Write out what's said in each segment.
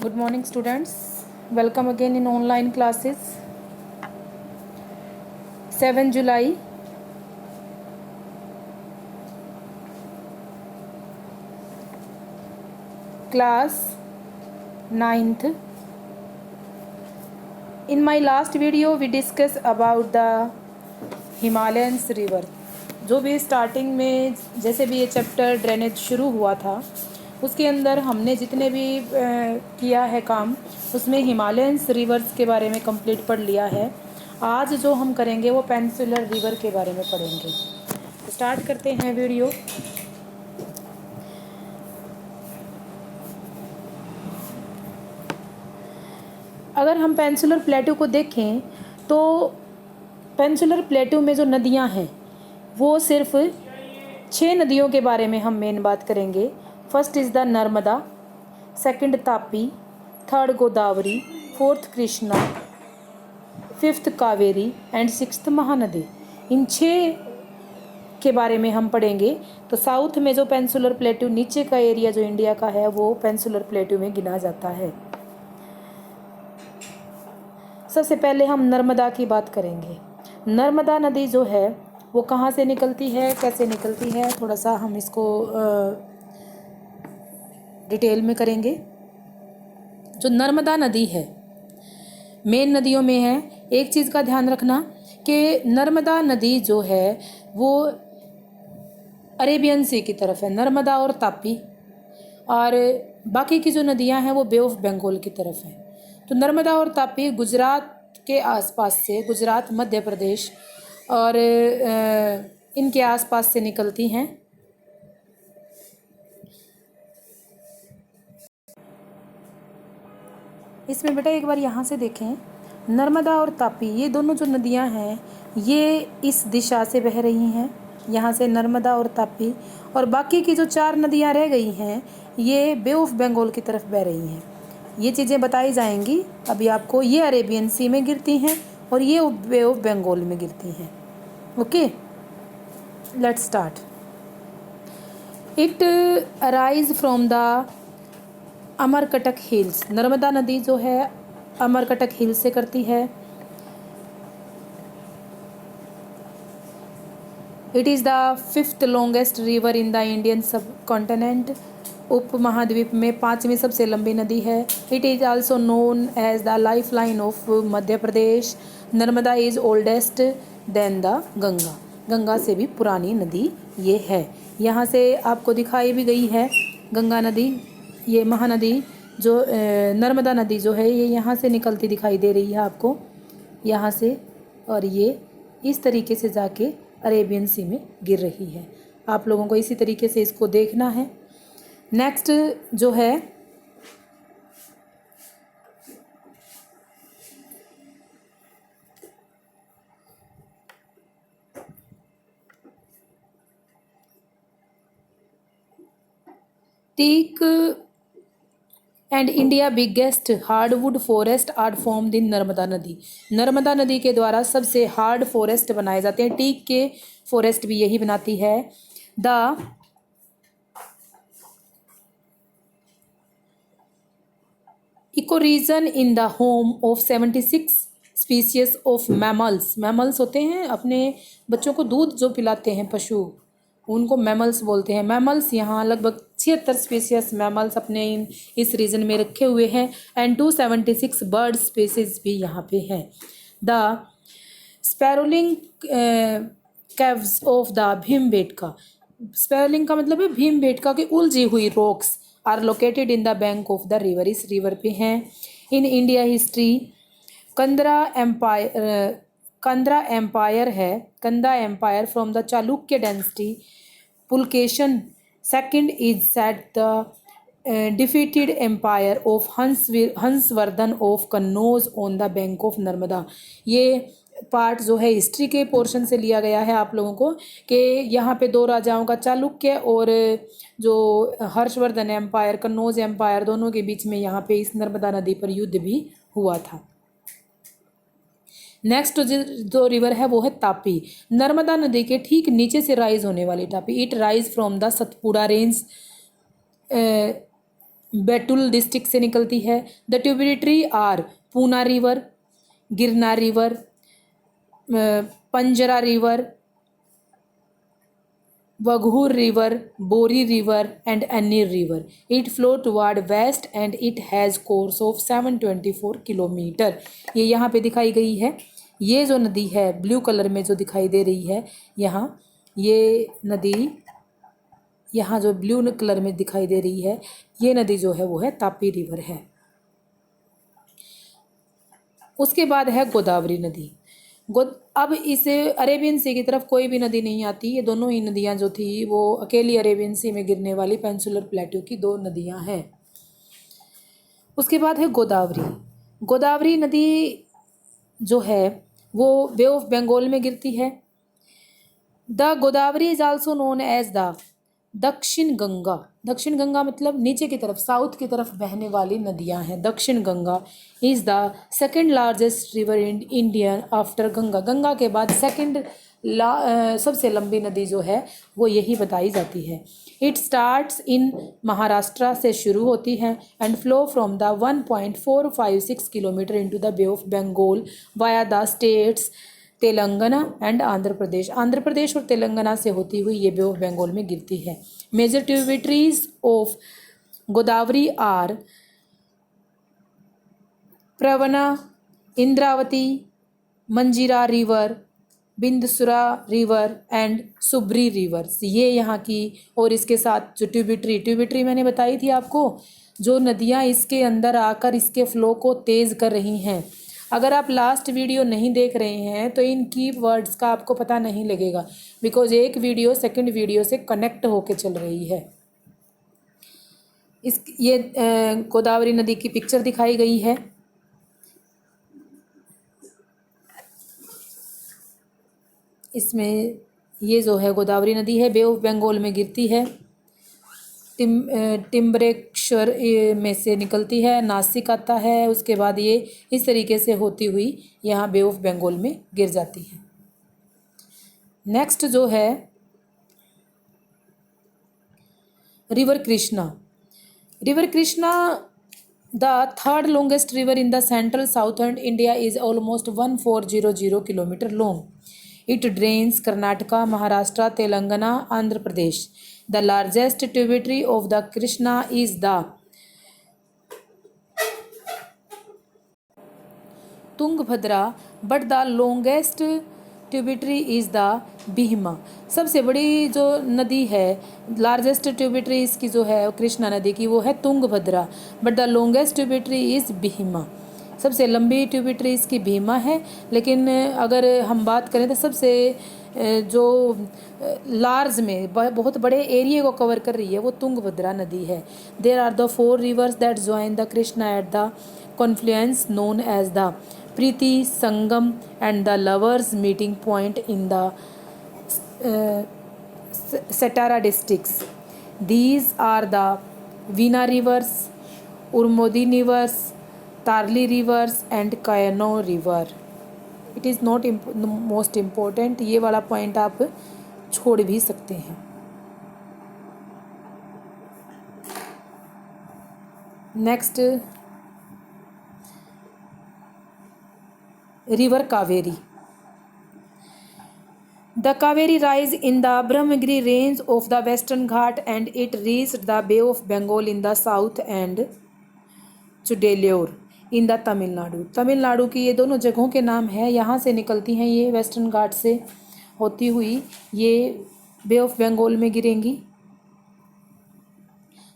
Good morning, students. Welcome again in online classes. 7 July. Class 9th. In my last video, we discussed about the Himalayas river. जो भी starting में जैसे भी ये chapter drainage शुरू हुआ था उसके अंदर हमने जितने भी किया है काम उसमें हिमालयंस रिवर्स के बारे में कंप्लीट पढ़ लिया है। आज जो हम करेंगे वो पेनिनसुलर रिवर के बारे में पढ़ेंगे। स्टार्ट करते हैं वीडियो। अगर हम पेनिनसुलर प्लेटू को देखें तो पेनिनसुलर प्लेटू में जो नदियां हैं वो सिर्फ 6 नदियों के बारे में हम मेन बात करेंगे। First is the Narmada, second Tapi, third Godavari, fourth Krishna, fifth Kaveri and sixth Mahanadi. इन 6 के बारे में हम पढ़ेंगे। तो साउथ में जो पेनिनसुलर प्लेटू नीचे का एरिया जो इंडिया का है वो पेनिनसुलर प्लेटू में गिना जाता है। सबसे पहले हम नर्मदा की बात करेंगे। नर्मदा नदी जो है वो कहाँ से निकलती है, कैसे निकलती है, थोड़ा सा हम इसको डिटेल में करेंगे। जो नर्मदा नदी है मेन नदियों में है। एक चीज़ का ध्यान रखना कि नर्मदा नदी जो है वो अरेबियन सी की तरफ है, नर्मदा और तापी, और बाकी की जो नदियां हैं वो बे ऑफ बंगाल की तरफ है। तो नर्मदा और तापी गुजरात के आसपास से, गुजरात, मध्य प्रदेश और इनके आसपास से निकलती हैं। इसमें बेटा एक बार यहाँ से देखें, नर्मदा और तापी ये दोनों जो नदियाँ हैं ये इस दिशा से बह रही हैं, यहाँ से नर्मदा और तापी, और बाकी की जो 4 नदियाँ रह गई हैं ये बे ऑफ बंगाल की तरफ बह रही हैं। ये चीज़ें बताई जाएंगी अभी आपको। ये अरेबियन सी में गिरती हैं और ये बे ऑफ बंगाल में गिरती हैं। Okay, let's start. It arise from the Amarkantak hills. Narmada नदी जो है अमरकटक हिल्स से करती है। It is the 5th longest river in the Indian subcontinent. उप महाद्वीप में 5वीं सबसे लंबी नदी है। It is also known as the life line of Madhya Pradesh. Narmada is oldest than the Ganga. Ganga से भी पुरानी नदी ये है। यहाँ से आपको दिखाई भी गई है गंगा नदी, ये महानदी जो नर्मदा नदी जो है ये यहाँ से निकलती दिखाई दे रही है आपको, यहाँ से, और ये इस तरीके से जाके अरेबियन सी में गिर रही है। आप लोगों को इसी तरीके से इसको देखना है। नेक्स्ट जो है teak and India biggest hardwood forest are formed in Narmada नदी। नर्मदा नदी के द्वारा सबसे हार्ड फॉरेस्ट बनाए जाते हैं। टीक के फॉरेस्ट भी यही बनाती है। The ecoregion in the home of 76 species of mammals. Mammals होते हैं अपने बच्चों को दूध जो पिलाते हैं पशु, उनको मैमल्स बोलते हैं। मैमल्स यहाँ लगभग 76 स्पीसीज मैमल्स अपने इस रीजन में रखे हुए हैं एंड 276 बर्ड स्पीसीज भी यहाँ पे हैं। The sprawling caves of the Bhimbetka. Sprawling का मतलब है भीमबेटका की उलझी हुई rocks are located in the bank of the river. इस रिवर पे हैं। इन इंडिया हिस्ट्री कंदरा एम्पायर है। कंदा empire from the Chalukya dynasty. Pulakeshin second is set the defeated empire of Harshavardhana of Kannauj on the bank of Narmada. ये पार्ट जो है history के पोर्शन से लिया गया है आप लोगों को कि यहाँ पे 2 राजाओं का, चालुक्य और जो हर्षवर्धन एम्पायर, कन्नौज एम्पायर, दोनों के बीच में यहाँ पे इस नर्मदा नदी पर युद्ध भी हुआ था। नेक्स्ट जो रिवर है वो है तापी। नर्मदा नदी के ठीक नीचे से राइज होने वाली Tapi. It rise from the Satpura range Betul district से निकलती है। The tributary are Purna river, Girnar river, Panjhra river, Waghur river, Bori river and Anni river. It flow toward west and it has course of 724 kilometre. ये यहाँ पे दिखाई गई है. ये जो नदी है ब्लू कलर में जो दिखाई दे रही है यहाँ, ये नदी यहाँ जो ब्लू कलर में दिखाई दे रही है, ये नदी जो है वो है तापी रिवर है. उसके बाद है गोदावरी नदी. अब इस अरेबियन सी की तरफ कोई भी नदी नहीं आती. ये दोनों ही नदियाँ जो थी वो अकेली अरेबियन सी में गिरने वाली पेनिनसुलर प्लेटू की दो नदियाँ हैं. उसके बाद है गोदावरी. गोदावरी नदी जो है वो बे ऑफ बंगाल में गिरती है. The Godavari is also known as the Dakshin Ganga. दक्षिण गंगा मतलब नीचे की तरफ, साउथ की तरफ बहने वाली नदियां हैं. दक्षिण Ganga is the second largest river in Indian after Ganga. Ganga के बाद सेकंड सबसे लंबी नदी जो है वो यही बताई जाती है. इट स्टार्ट्स इन महाराष्ट्र से शुरू होती है and flow from the 1.456 kilometre into the bay of Bengal via the states Telangana and Andhra Pradesh. Andhra Pradesh और तेलंगाना से होती हुई ये बे ऑफ बंगाल में गिरती है. Major tributaries of Godavari are Pravara, Indravati, Manjira river, Bindusara river and Subri rivers. ये यहाँ की, और इसके साथ जो ट्रिब्यूटरी मैंने बताई थी आपको, जो नदियाँ इसके अंदर आकर इसके फ्लो को तेज़ कर रही हैं. अगर आप लास्ट वीडियो नहीं देख रहे हैं तो इन की वर्ड्स का आपको पता नहीं लगेगा, बिकॉज एक वीडियो सेकंड वीडियो से कनेक्ट होके चल रही है. ये गोदावरी नदी की पिक्चर दिखाई गई है. इसमें ये जो है गोदावरी नदी है, बे ऑफ बंगाल में गिरती है. टिम्बरेश्वर में से निकलती है, नासिक आता है, उसके बाद ये इस तरीके से होती हुई यहाँ बे ऑफ बंगाल में गिर जाती है. नेक्स्ट जो है river Krishna. River Krishna the third longest river in the central southern India is almost 1400 kilometre long. It drains Karnataka, Maharashtra, Telangana, Andhra Pradesh. The largest tributary of the Krishna is the Tungabhadra, but the longest tributary is the Bhima. सबसे बड़ी जो नदी है, largest tributary इसकी जो है कृष्णा नदी की, वो है Tungabhadra. But the longest tributary is Bhima. सबसे लंबी ट्रिब्यूटरी इसकी भीमा है. लेकिन अगर हम बात करें तो सबसे जो लार्ज में बहुत बड़े एरिया को कवर कर रही है वो तुंगभद्रा नदी है. There are the 4 rivers that join the Krishna at the confluence known as the Priti Sangam and the lovers meeting point in the Satara districts. These are the Veena rivers, Urmodi rivers, Tarli rivers and Kayano river. It is not most important. ये वाला point आप छोड़ भी सकते हैं. Next river Kaveri. The Kaveri rise in the Brahmagiri range of the Western Ghat and it reached the Bay of Bengal in the south and Chudalur in the Tamil Nadu. Tamil Nadu की ये दोनों जगहों के नाम है. यहाँ से निकलती हैं ये वेस्टर्न घाट से होती हुई ये बे ऑफ बंगाल में गिरेंगी.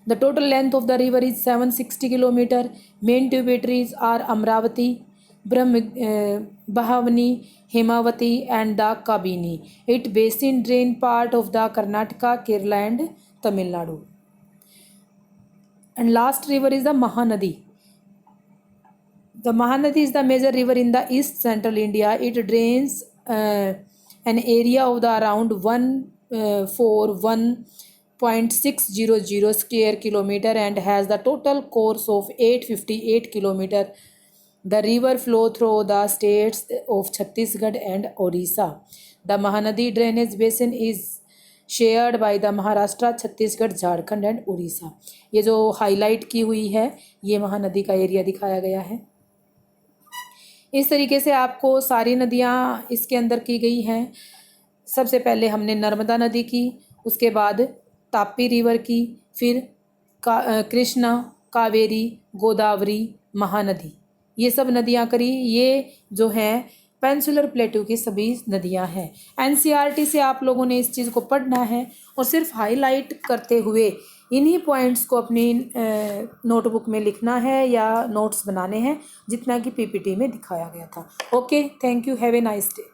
The total length of the river is 760 kilometer. Main tributaries are Amravati, Bahavani, Hemavati and the Kabini. It basin drain part of the Karnataka, Kerala and Tamil Nadu. And last river is the Mahanadi. The Mahanadi is the major river in the east central India. It drains an area of the around 141.600 square kilometer and has the total course of 858 kilometer. The river flow through the states of Chhattisgarh and Orissa. The Mahanadi drainage basin is shared by the Maharashtra, Chhattisgarh, Jharkhand and Orissa. ये जो highlight की हुई है ये महानदी का area दिखाया गया है। इस तरीके से आपको सारी नदियाँ इसके अंदर की गई हैं। सबसे पहले हमने नर्मदा नदी की, उसके बाद तापी रिवर की, फिर कृष्णा, कावेरी, गोदावरी, महानदी, ये सब नदियाँ करी। ये जो हैं पेंसुलर प्लेटू की सभी नदियाँ हैं। एनसीईआरटी से आप लोगों ने इस चीज़ को पढ़ना है और सिर्फ हाईलाइट करते हुए इन्हीं पॉइंट्स को अपनी नोटबुक में लिखना है या नोट्स बनाने हैं, जितना कि पीपीटी में दिखाया गया था। Okay, thank you, have a nice day.